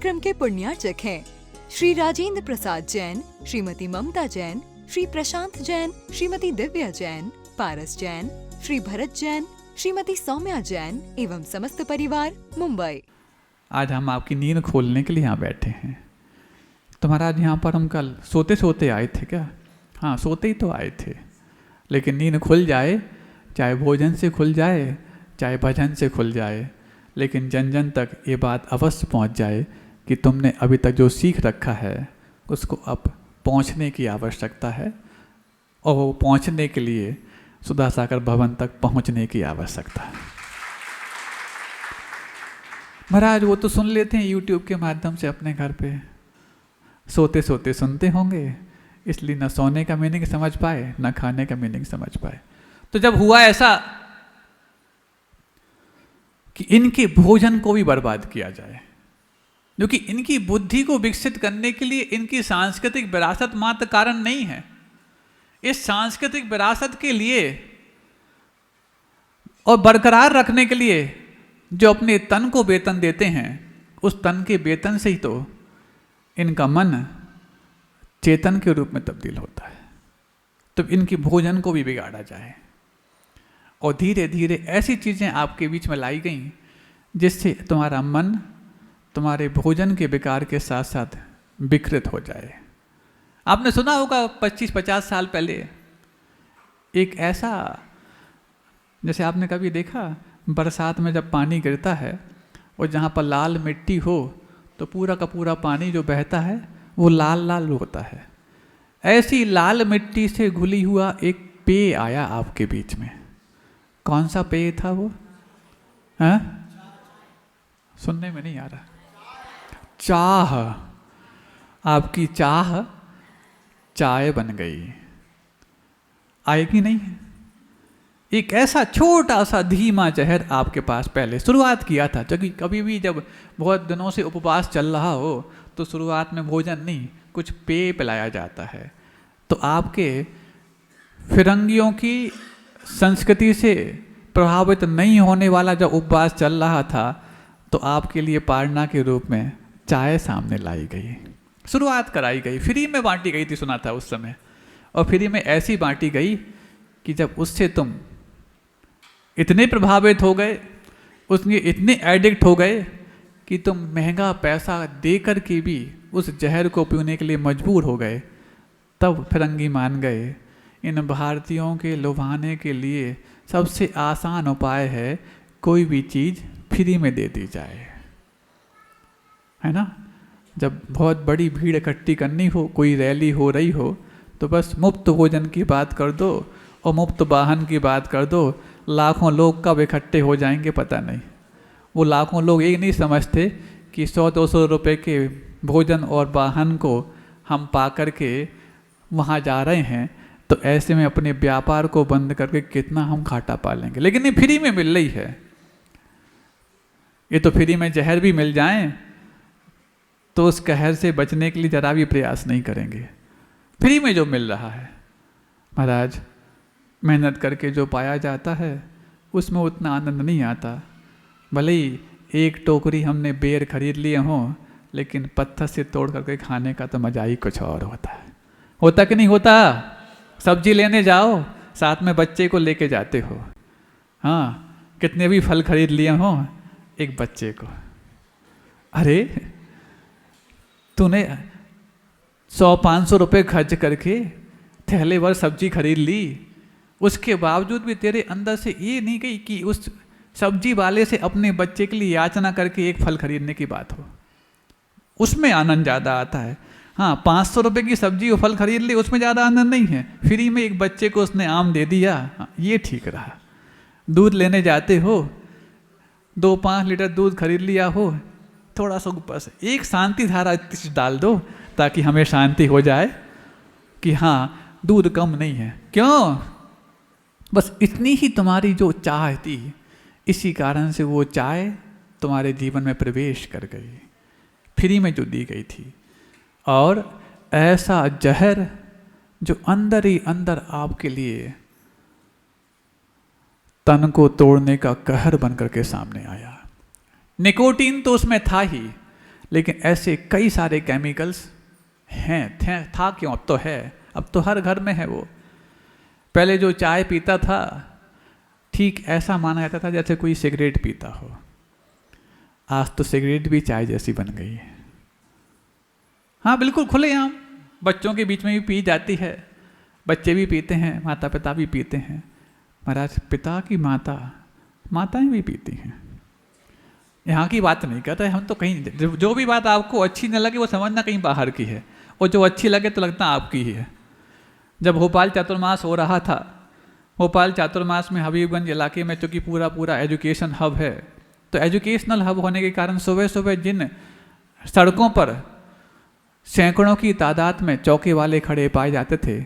कार्यक्रम के पुण्यार्चक हैं श्री राजेंद्र प्रसाद जैन, श्रीमती ममता जैन, श्री प्रशांत जैन, श्रीमती दिव्या जैन, पारस जैन, श्री भरत जैन, श्रीमती सौम्या जैन एवं समस्त परिवार, मुंबई। आज हम आपकी नींद खोलने के लिए यहाँ बैठे हैं। तो महाराज यहाँ पर हम कल सोते सोते आए थे क्या? हाँ, सोते ही तो आए थे, लेकिन नींद खुल जाए, चाहे भोजन से खुल जाए, चाहे भजन से खुल जाए, लेकिन जन जन तक ये बात अवश्य पहुँच जाए कि तुमने अभी तक जो सीख रखा है उसको अब पहुँचने की आवश्यकता है, और वो पहुँचने के लिए सुधासागर भवन तक पहुँचने की आवश्यकता है। महाराज वो तो सुन लेते हैं यूट्यूब के माध्यम से अपने घर पे, सोते सोते सुनते होंगे, इसलिए न सोने का मीनिंग समझ पाए, न खाने का मीनिंग समझ पाए। तो जब हुआ ऐसा कि इनके भोजन को भी बर्बाद किया जाए, क्योंकि इनकी बुद्धि को विकसित करने के लिए इनकी सांस्कृतिक विरासत मात्र कारण नहीं है। इस सांस्कृतिक विरासत के लिए और बरकरार रखने के लिए जो अपने तन को वेतन देते हैं, उस तन के वेतन से ही तो इनका मन चेतन के रूप में तब्दील होता है। तो इनकी भोजन को भी बिगाड़ा जाए, और धीरे धीरे ऐसी चीज़ें आपके बीच में लाई गई जिससे तुम्हारा मन तुम्हारे भोजन के विकार के साथ साथ विकृत हो जाए। आपने सुना होगा 25-50 साल पहले एक ऐसा, जैसे आपने कभी देखा बरसात में जब पानी गिरता है और जहाँ पर लाल मिट्टी हो तो पूरा का पूरा पानी जो बहता है वो लाल लाल होता है। ऐसी लाल मिट्टी से घुली हुआ एक पेय आया आपके बीच में। कौन सा पेय था वो? हाँ, सुनने में नहीं आ रहा। चाह। आपकी चाह चाय बन गई। आएगी नहीं? एक ऐसा छोटा सा धीमा जहर आपके पास पहले शुरुआत किया था। क्योंकि कभी भी जब बहुत दिनों से उपवास चल रहा हो तो शुरुआत में भोजन नहीं, कुछ पेय पिलाया जाता है। तो आपके फिरंगियों की संस्कृति से प्रभावित नहीं होने वाला जब उपवास चल रहा था तो आपके लिए पारणा के रूप में चाय सामने लाई गई, शुरुआत कराई गई, फ्री में बांटी गई थी, सुना था उस समय। और फ्री में ऐसी बांटी गई कि जब उससे तुम इतने प्रभावित हो गए, उसमें इतने एडिक्ट हो गए कि तुम महंगा पैसा दे कर के भी उस जहर को पीने के लिए मजबूर हो गए। तब फिरंगी मान गए इन भारतीयों के लुभाने के लिए सबसे आसान उपाय है कोई भी चीज़ फ्री में दे दी जाए, है ना। जब बहुत बड़ी भीड़ इकट्ठी करनी हो, कोई रैली हो रही हो, तो बस मुफ्त भोजन की बात कर दो और मुफ्त वाहन की बात कर दो, लाखों लोग कब इकट्ठे हो जाएंगे पता नहीं। वो लाखों लोग ये नहीं समझते कि 100-200 रुपए के भोजन और वाहन को हम पा कर के वहाँ जा रहे हैं, तो ऐसे में अपने व्यापार को बंद करके कितना हम घाटा पा लेंगे। लेकिन ये फ्री में मिल रही है। ये तो फ्री में जहर भी मिल जाए तो उस कहर से बचने के लिए जरा भी प्रयास नहीं करेंगे। फ्री में जो मिल रहा है महाराज, मेहनत करके जो पाया जाता है उसमें उतना आनंद नहीं आता। भले ही एक टोकरी हमने बेर खरीद लिए हों, लेकिन पत्थर से तोड़ करके खाने का तो मजा ही कुछ और होता है। होता कि नहीं होता? सब्जी लेने जाओ, साथ में बच्चे को लेके जाते हो, हाँ, कितने भी फल खरीद लिए हों, एक बच्चे को, अरे तूने 100-500 रुपये खर्च करके थैले भर सब्जी खरीद ली, उसके बावजूद भी तेरे अंदर से ये नहीं गई कि उस सब्जी वाले से अपने बच्चे के लिए याचना करके एक फल खरीदने की बात हो। उसमें आनंद ज़्यादा आता है। हाँ, 500 रुपये की सब्जी और फल खरीद ली, उसमें ज़्यादा आनंद नहीं है। फ्री में एक बच्चे को उसने आम दे दिया, हाँ, ये ठीक रहा। दूध लेने जाते हो, 2-5 लीटर दूध खरीद लिया हो, थोड़ा सा ऊपर से एक शांति धारा डाल दो ताकि हमें शांति हो जाए कि हाँ दूध कम नहीं है। क्यों? बस इतनी ही तुम्हारी जो चाह थी, इसी कारण से वो चाय तुम्हारे जीवन में प्रवेश कर गई, फ्री में जो दी गई थी। और ऐसा जहर जो अंदर ही अंदर आपके लिए तन को तोड़ने का कहर बनकर के सामने आया। निकोटीन तो उसमें था ही, लेकिन ऐसे कई सारे केमिकल्स हैं, था क्यों, अब तो है, अब तो हर घर में है वो। पहले जो चाय पीता था ठीक ऐसा माना जाता था जैसे कोई सिगरेट पीता हो। आज तो सिगरेट भी चाय जैसी बन गई है। हाँ बिल्कुल खुलेआम बच्चों के बीच में भी पी जाती है, बच्चे भी पीते हैं, माता पिता भी पीते हैं। महाराज पिता की माताएं भी पीती हैं। यहाँ की बात नहीं कर रहे हम, तो कहीं जो भी बात आपको अच्छी न लगे वो समझना कहीं बाहर की है, और जो अच्छी लगे तो लगता आपकी ही है। जब भोपाल चातुर्मास हो रहा था, भोपाल चातुर्मास में हबीबगंज इलाके में चूँकि पूरा एजुकेशन हब है, तो एजुकेशनल हब होने के कारण सुबह सुबह जिन सड़कों पर सैकड़ों की तादाद में चौके वाले खड़े पाए जाते थे,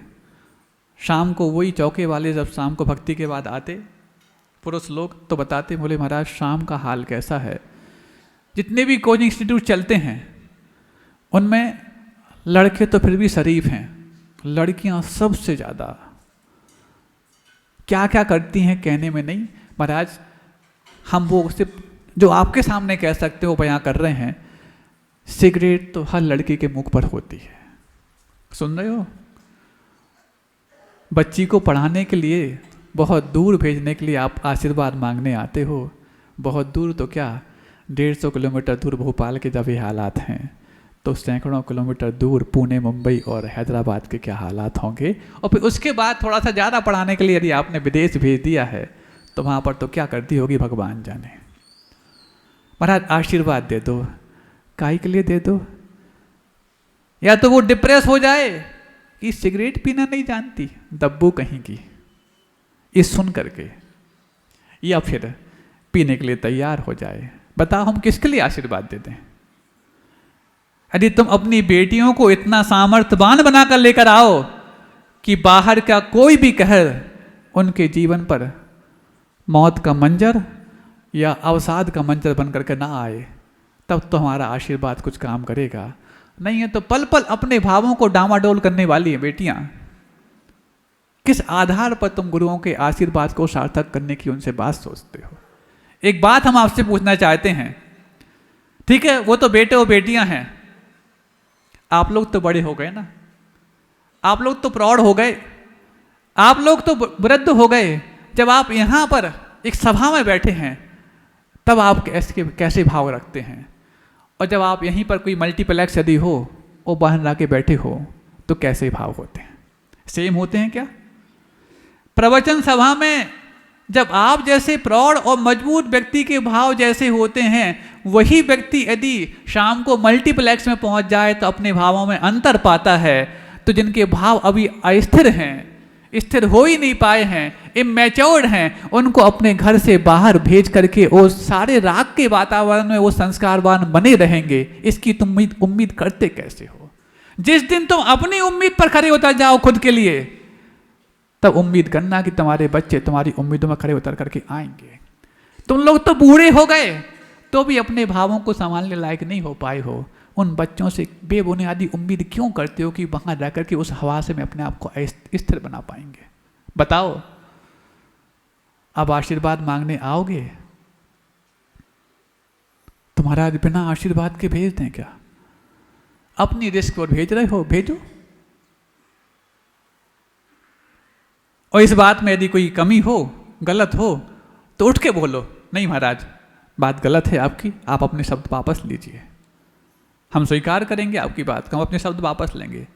शाम को वही चौके वाले जब शाम को भक्ति के बाद आते पुरुष लोग तो बताते, बोले महाराज शाम का हाल कैसा है। जितने भी कोचिंग इंस्टीट्यूट चलते हैं उनमें लड़के तो फिर भी शरीफ हैं, लड़कियां सबसे ज़्यादा क्या क्या करती हैं कहने में नहीं। महाराज हम वो सिर्फ जो आपके सामने कह सकते हो बयां कर रहे हैं। सिगरेट तो हर लड़की के मुख पर होती है, सुन रहे हो। बच्ची को पढ़ाने के लिए बहुत दूर भेजने के लिए आप आशीर्वाद मांगने आते हो, बहुत दूर तो क्या 150 किलोमीटर दूर भोपाल के जब ये हालात हैं, तो सैकड़ों किलोमीटर दूर पुणे, मुंबई और हैदराबाद के क्या हालात होंगे। और फिर उसके बाद थोड़ा सा ज़्यादा पढ़ाने के लिए यदि आपने विदेश भेज दिया है तो वहाँ पर तो क्या करती होगी भगवान जाने। महाराज आशीर्वाद दे दो, काहे के लिए दे दो। या तो वो डिप्रेस हो जाए कि सिगरेट पीना नहीं जानती, दब्बू कहीं की, ये सुन करके, या फिर पीने के लिए तैयार हो जाए। बताओ हम किसके लिए आशीर्वाद दे दें। यदि तुम अपनी बेटियों को इतना सामर्थ्यवान बनाकर लेकर आओ कि बाहर का कोई भी कहर उनके जीवन पर मौत का मंजर या अवसाद का मंजर बन करके ना आए, तब तो हमारा आशीर्वाद कुछ काम करेगा। नहीं है तो पल पल अपने भावों को डामाडोल करने वाली है बेटियां। किस आधार पर तुम गुरुओं के आशीर्वाद को सार्थक करने की उनसे बात सोचते हो। एक बात हम आपसे पूछना चाहते हैं, ठीक है वो तो बेटे और बेटियां हैं, आप लोग तो बड़े हो गए ना, आप लोग तो प्रौढ़ हो गए, आप लोग तो वृद्ध हो गए। जब आप यहाँ पर एक सभा में बैठे हैं तब आप कैसे भाव रखते हैं, और जब आप यहीं पर कोई मल्टीप्लेक्स यदि हो और बाहर आके बैठे हो तो कैसे भाव होते हैं, सेम होते हैं क्या। प्रवचन सभा में जब आप जैसे प्रौढ़ और मजबूत व्यक्ति के भाव जैसे होते हैं, वही व्यक्ति यदि शाम को मल्टीप्लेक्स में पहुंच जाए तो अपने भावों में अंतर पाता है। तो जिनके भाव अभी अस्थिर हैं, स्थिर हो ही नहीं पाए हैं, इमैच्योर्ड हैं, उनको अपने घर से बाहर भेज करके वो सारे राग के वातावरण में वो संस्कारवान बने रहेंगे, इसकी तुम उम्मीद करते कैसे हो। जिस दिन तुम अपनी उम्मीद पर खड़े उतर जाओ खुद के लिए, तब उम्मीद करना कि तुम्हारे बच्चे तुम्हारी उम्मीदों में खड़े उतर करके आएंगे। तुम लोग तो बूढ़े हो गए तो भी अपने भावों को संभालने लायक नहीं हो पाए हो। उन बच्चों से बेबुनियादी उम्मीद क्यों करते हो कि वहां जाकर के उस हवा से में अपने आप को स्थिर बना पाएंगे। बताओ, अब आशीर्वाद मांगने आओगे तुम्हारा बिना आशीर्वाद के भेज दें क्या। अपनी रिस्क पर भेज रहे हो, भेजो। और इस बात में यदि कोई कमी हो, गलत हो, तो उठ के बोलो, नहीं महाराज बात गलत है आपकी, आप अपने शब्द वापस लीजिए। हम स्वीकार करेंगे आपकी बात, हम अपने शब्द वापस लेंगे।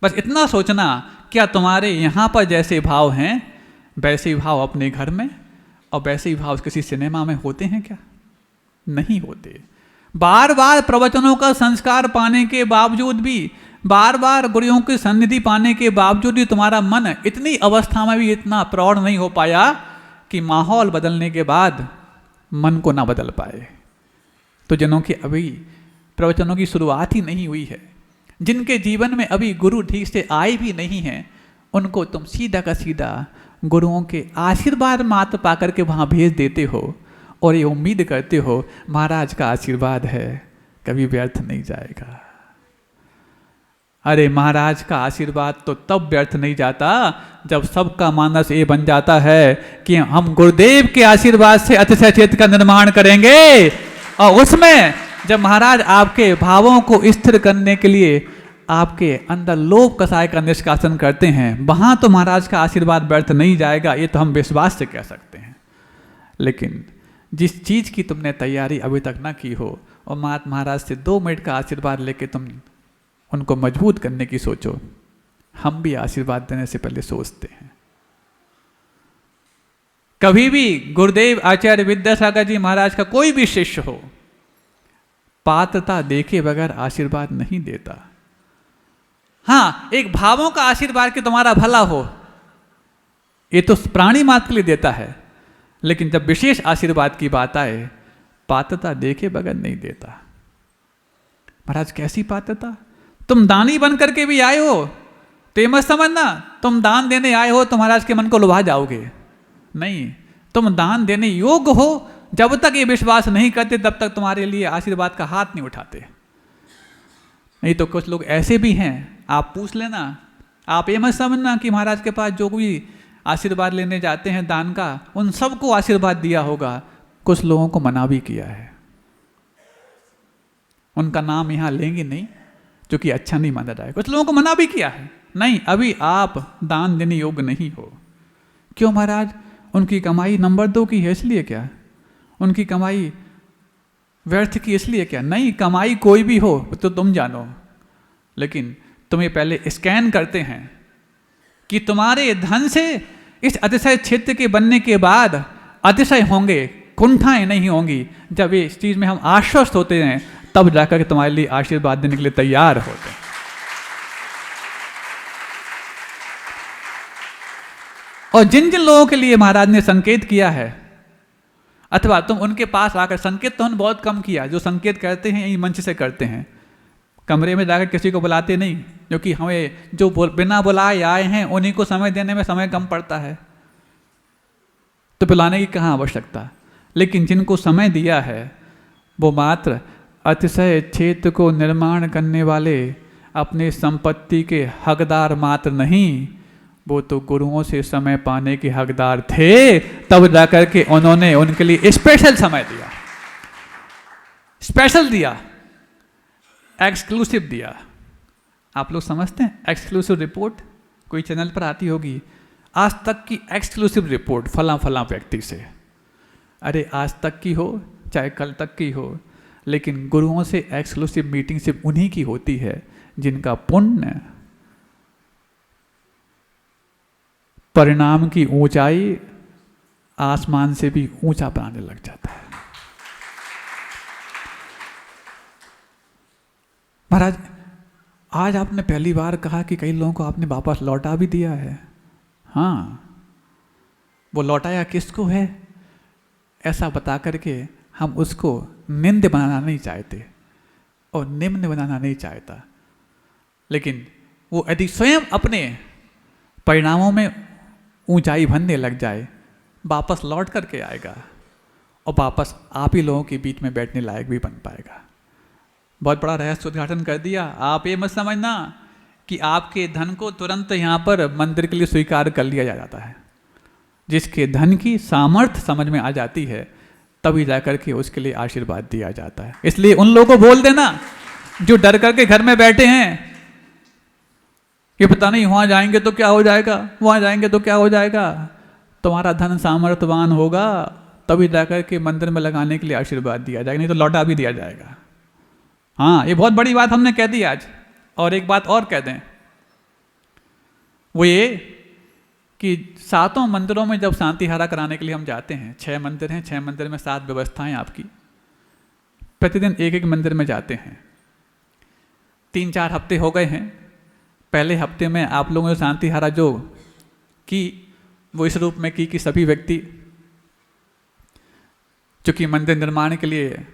बस इतना सोचना, क्या तुम्हारे यहाँ पर जैसे भाव हैं वैसे ही भाव अपने घर में और वैसे ही भाव किसी सिनेमा में होते हैं क्या? नहीं होते। बार बार प्रवचनों का संस्कार पाने के बावजूद भी, बार बार गुरुओं की सन्निधि पाने के बावजूद भी तुम्हारा मन इतनी अवस्था में भी इतना प्रौढ़ नहीं हो पाया कि माहौल बदलने के बाद मन को ना बदल पाए। तो जनों के अभी प्रवचनों की शुरुआत ही नहीं हुई है, जिनके जीवन में अभी गुरु ठीक से आए भी नहीं हैं, उनको तुम सीधा का सीधा गुरुओं के आशीर्वाद मात्र पाकर के वहाँ भेज देते हो और ये उम्मीद करते हो महाराज का आशीर्वाद है कभी व्यर्थ नहीं जाएगा। अरे महाराज का आशीर्वाद तो तब व्यर्थ नहीं जाता जब सबका मानस ये बन जाता है कि हम गुरुदेव के आशीर्वाद से अतिशय चेत का निर्माण करेंगे और उसमें जब महाराज आपके भावों को स्थिर करने के लिए आपके अंदर लोभ कसाय का निष्कासन करते हैं, वहां तो महाराज का आशीर्वाद व्यर्थ नहीं जाएगा, ये तो हम विश्वास से कह सकते हैं। लेकिन जिस चीज की तुमने तैयारी अभी तक ना की हो और महाराज से 2 मिनट का आशीर्वाद लेके तुम उनको मजबूत करने की सोचो, हम भी आशीर्वाद देने से पहले सोचते हैं। कभी भी गुरुदेव आचार्य विद्यासागर जी महाराज का कोई भी शिष्य हो, पात्रता देखे बगैर आशीर्वाद नहीं देता। हाँ, एक भावों का आशीर्वाद कि तुम्हारा भला हो, ये तो प्राणी मात्र के लिए देता है, लेकिन जब विशेष आशीर्वाद की बात आए, पात्रता देखे बगैर नहीं देता। महाराज कैसी पात्रता? तुम दानी बन करके भी आए हो तो ये मत समझना तुम दान देने आए हो तो महाराज के मन को लुभा जाओगे। नहीं, तुम दान देने योग्य हो, जब तक ये विश्वास नहीं करते तब तक तुम्हारे लिए आशीर्वाद का हाथ नहीं उठाते। नहीं तो कुछ लोग ऐसे भी हैं, आप पूछ लेना, आप ये मत समझना कि महाराज के पास जो कोई आशीर्वाद लेने जाते हैं दान का, उन सबको आशीर्वाद दिया होगा। कुछ लोगों को मना भी किया है, उनका नाम यहाँ लेंगे नहीं जो कि अच्छा नहीं माना जाए। कुछ लोगों को मना भी किया है, नहीं अभी आप दान देने योग्य नहीं हो। क्यों महाराज? उनकी कमाई नंबर 2 की है इसलिए क्या? उनकी कमाई व्यर्थ की इसलिए क्या? नहीं, कमाई कोई भी हो तो तुम जानो, लेकिन तुम्हें पहले स्कैन करते हैं कि तुम्हारे धन से इस अतिशय क्षेत्र के बनने के बाद अतिशय होंगे, कुंठाएं नहीं होंगी। जब इस चीज में हम आश्वस्त होते हैं तब जाकर के तुम्हारे लिए आशीर्वाद देने के लिए तैयार होते हैं। और जिन जिन लोगों के लिए महाराज ने संकेत किया है, अथवा तुम उनके पास आकर, संकेत तो हमने बहुत कम किया, जो संकेत करते हैं यही मंच से करते हैं, कमरे में जाकर किसी को बुलाते नहीं, क्योंकि हमें जो बिना बुलाए आए हैं उन्हीं को समय देने में समय कम पड़ता है, तो बुलाने की कहाँ आवश्यकता। लेकिन जिनको समय दिया है वो मात्र अतिशय क्षेत्र को निर्माण करने वाले अपने संपत्ति के हकदार मात्र नहीं, वो तो गुरुओं से समय पाने के हकदार थे, तब जाकर के उन्होंने उनके लिए स्पेशल समय दिया, स्पेशल दिया, एक्सक्लूसिव दिया। आप लोग समझते हैं एक्सक्लूसिव रिपोर्ट कोई चैनल पर आती होगी, आज तक की एक्सक्लूसिव रिपोर्ट फला फला व्यक्ति से। अरे आज तक की हो चाहे कल तक की हो, लेकिन गुरुओं से एक्सक्लूसिव मीटिंग सिर्फ उन्हीं की होती है जिनका पुण्य परिणाम की ऊंचाई आसमान से भी ऊंचा बनाने लग जाता है। महाराज आज आपने पहली बार कहा कि कई लोगों को आपने वापस लौटा भी दिया है। हाँ, वो लौटाया किसको है ऐसा बता करके हम उसको निंद बनाना नहीं चाहते और निम्न बनाना नहीं चाहता, लेकिन वो यदि स्वयं अपने परिणामों में ऊंचाई भरने लग जाए, वापस लौट करके आएगा और वापस आप ही लोगों के बीच में बैठने लायक भी बन पाएगा। बहुत बड़ा रहस्य उद्घाटन कर दिया। आप ये मत समझना कि आपके धन को तुरंत यहाँ पर मंदिर के लिए स्वीकार कर लिया जाता है। जिसके धन की सामर्थ्य समझ में आ जाती है तभी जाकर के उसके लिए आशीर्वाद दिया जाता है। इसलिए उन लोगों को बोल देना जो डर करके घर में बैठे हैं कि पता नहीं वहां जाएंगे तो क्या हो जाएगा, वहां जाएंगे तो क्या हो जाएगा। तुम्हारा धन सामर्थ्यवान होगा तभी जाकर के मंदिर में लगाने के लिए आशीर्वाद दिया जाएगा, नहीं तो लौटा भी दिया जाएगा। हाँ, ये बहुत बड़ी बात हमने कह दी आज। और एक बात और कह दें, वो ये कि 7 मंदिरों में जब शांति हारा कराने के लिए हम जाते हैं, 6 मंदिर हैं, 6 मंदिर में 7 व्यवस्थाएं आपकी, प्रतिदिन एक एक मंदिर में जाते हैं। 3-4 हफ्ते हो गए हैं। पहले हफ्ते में आप लोगों ने शांति हारा जो की वो इस रूप में की कि सभी व्यक्ति चूँकि मंदिर निर्माण के लिए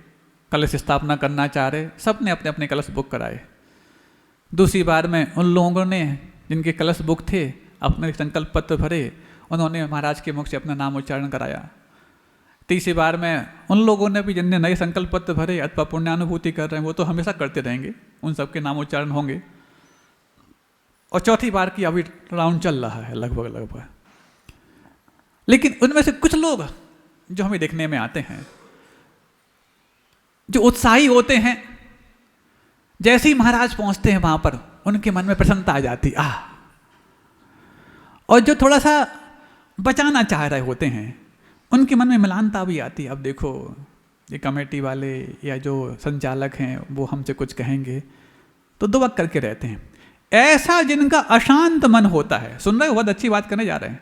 कलश स्थापना करना चाह रहे, सब ने अपने अपने कलश बुक कराए। दूसरी बार में उन लोगों ने जिनके कलश बुक थे अपने संकल्प पत्र भरे, उन्होंने महाराज के मुख से अपना नाम उच्चारण कराया। तीसरी बार में उन लोगों ने भी जिनने नए संकल्प पत्र भरे अथवा पुण्यानुभूति कर रहे हैं वो तो हमेशा करते रहेंगे, उन सबके नाम उच्चारण होंगे। और चौथी बार की अभी राउंड चल रहा है लगभग। लेकिन उनमें से कुछ लोग जो हमें देखने में आते हैं जो उत्साही होते हैं, जैसे ही महाराज पहुंचते हैं वहां पर उनके मन में प्रसन्नता आ जाती और जो थोड़ा सा बचाना चाह रहे होते हैं उनके मन में मलानता भी आती है। अब देखो ये कमेटी वाले या जो संचालक हैं वो हमसे कुछ कहेंगे, तो दुबक करके रहते हैं। ऐसा जिनका अशांत मन होता है, सुन रहे हो, बहुत अच्छी बात करने जा रहे हैं,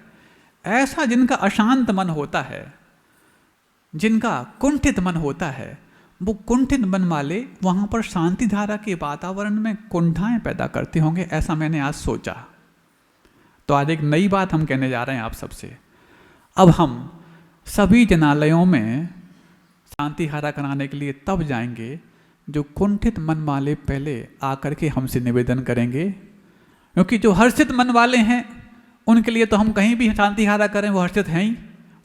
ऐसा जिनका अशांत मन होता है, जिनका कुंठित मन होता है, वो कुंठित मन वाले वहाँ पर शांति धारा के वातावरण में कुंठाएं पैदा करते होंगे, ऐसा मैंने आज सोचा। तो आज एक नई बात हम कहने जा रहे हैं आप सबसे। अब हम सभी जनालयों में शांति धारा कराने के लिए तब जाएंगे जो कुंठित मन वाले पहले आकर के हमसे निवेदन करेंगे, क्योंकि जो हर्षित मन वाले हैं उनके लिए तो हम कहीं भी शांति धारा करें वो हर्षित हैं ही,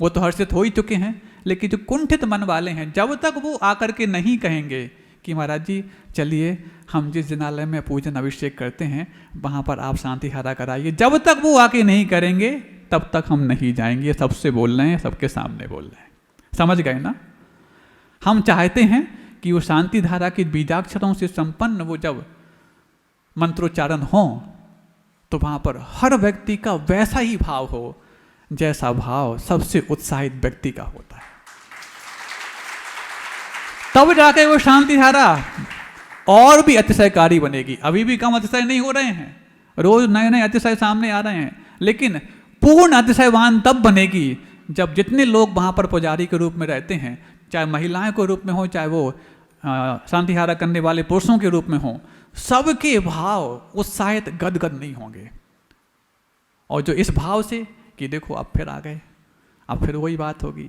वो तो हर्षित हो ही चुके हैं। लेकिन जो कुंठित मन वाले हैं, जब तक वो आकर के नहीं कहेंगे कि महाराज जी चलिए हम जिस जनालय में पूजन अभिषेक करते हैं वहाँ पर आप शांति धारा कराइए, जब तक वो आके नहीं करेंगे तब तक हम नहीं जाएंगे। सबसे बोल रहे हैं, सबके सामने बोल रहे हैं, समझ गए ना। हम चाहते हैं कि वो शांति धारा के बीजाक्षरों से संपन्न वो जब मंत्रोच्चारण हो तो वहाँ पर हर व्यक्ति का वैसा ही भाव हो जैसा भाव सबसे उत्साहित व्यक्ति का होता है। तब जाके वो शांति धारा और भी अतिशयकारी बनेगी। अभी भी कम अतिशय नहीं हो रहे हैं, रोज नए नए अतिशय सामने आ रहे हैं, लेकिन पूर्ण अतिशयवान तब बनेगी जब जितने लोग वहाँ पर पुजारी के रूप में रहते हैं, चाहे महिलाएं के रूप में हो, चाहे वो शांति धारा करने वाले पुरुषों के रूप में हो, सबके भाव उत्साहित गदगद नहीं होंगे। और जो इस भाव से कि देखो अब फिर आ गए, अब फिर वही बात होगी,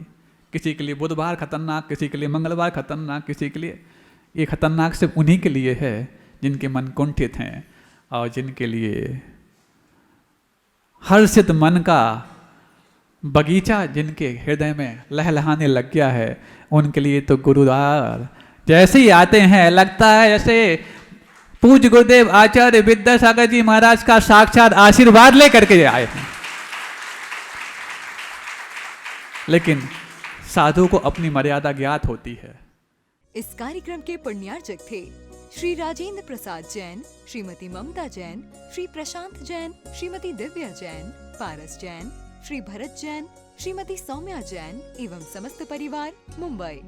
किसी के लिए बुधवार खतरनाक, किसी के लिए मंगलवार खतरनाक, किसी के लिए ये खतरनाक सिर्फ उन्हीं के लिए है जिनके मन कुंठित हैं और जिनके लिए हर्षित मन का बगीचा जिनके हृदय में लहलहाने लग गया है, उनके लिए तो गुरुद्वार जैसे ही आते हैं लगता है जैसे पूज्य गुरुदेव आचार्य विद्यासागर जी महाराज का साक्षात आशीर्वाद लेकर के आए हैं। लेकिन साधु को अपनी मर्यादा ज्ञात होती है। इस कार्यक्रम के पुण्यार्चक थे श्री राजेंद्र प्रसाद जैन, श्रीमती ममता जैन, श्री प्रशांत जैन, श्रीमती दिव्या जैन, पारस जैन, श्री भरत जैन, श्रीमती सौम्या जैन एवं समस्त परिवार, मुंबई।